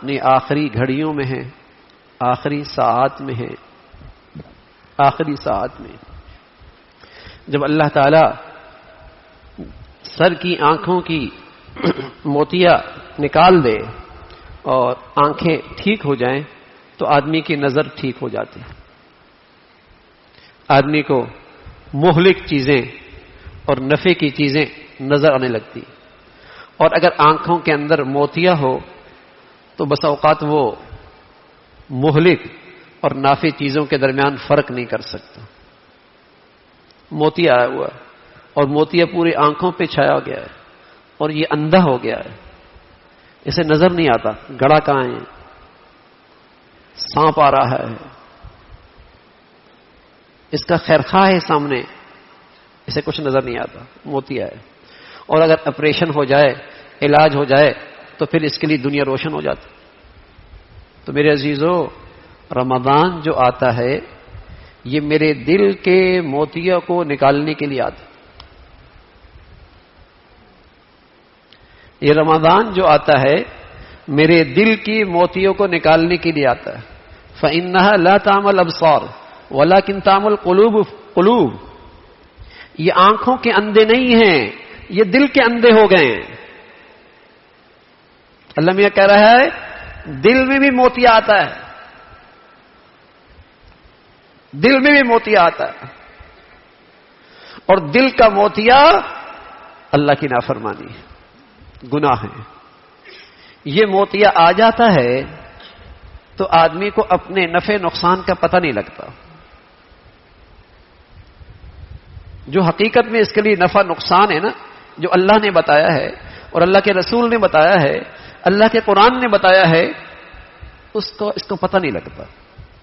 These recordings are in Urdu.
اپنی آخری گھڑیوں میں ہے، آخری ساعات میں ہے، آخری ساعت میں جب اللہ تعالی سر کی آنکھوں کی موتیا نکال دے اور آنکھیں ٹھیک ہو جائیں تو آدمی کی نظر ٹھیک ہو جاتی ہے، آدمی کو مہلک چیزیں اور نفع کی چیزیں نظر آنے لگتی، اور اگر آنکھوں کے اندر موتیا ہو تو بس اوقات وہ مہلک اور نافع چیزوں کے درمیان فرق نہیں کر سکتا۔ موتیا آیا ہوا ہے اور موتیا پوری آنکھوں پہ چھایا گیا ہے اور یہ اندھا ہو گیا ہے، اسے نظر نہیں آتا گڑا کہاں ہے، سانپ آ رہا ہے، اس کا خیرخواہ ہے سامنے، اسے کچھ نظر نہیں آتا، موتیا ہے۔ اور اگر آپریشن ہو جائے، علاج ہو جائے تو پھر اس کے لیے دنیا روشن ہو جاتی۔ تو میرے عزیزو، رمضان جو آتا ہے یہ میرے دل کے موتیا کو نکالنے کے لیے آتا ہے۔ یہ رمضان جو آتا ہے میرے دل کی موتیوں کو نکالنے کے لیے آتا ہے۔ فَإِنَّهَا لَا تَعْمَى الْأَبْصَارُ وَلَكِنْ تَعْمَى الْقُلُوبُ، یہ آنکھوں کے اندھے نہیں ہیں، یہ دل کے اندھے ہو گئے ہیں۔ اللہ میاں کہہ رہا ہے دل میں بھی موتیا آتا ہے، دل میں بھی موتیا آتا ہے، اور دل کا موتیا اللہ کی نافرمانی ہے، گناہ ہے۔ یہ موتیا آ جاتا ہے تو آدمی کو اپنے نفع نقصان کا پتہ نہیں لگتا۔ جو حقیقت میں اس کے لیے نفع نقصان ہے نا، جو اللہ نے بتایا ہے اور اللہ کے رسول نے بتایا ہے، اللہ کے قرآن نے بتایا ہے، اس کو پتہ نہیں لگتا۔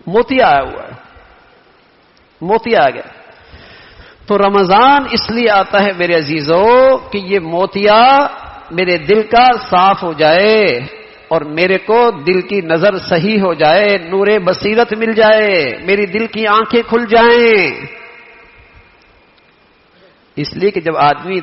موتیا آیا ہوا ہے، موتیا آ گیا۔ تو رمضان اس لیے آتا ہے میرے عزیزو کہ یہ موتیا میرے دل کا صاف ہو جائے اور میرے کو دل کی نظر صحیح ہو جائے، نور بصیرت مل جائے، میری دل کی آنکھیں کھل جائیں۔ اس لیے کہ جب آدمی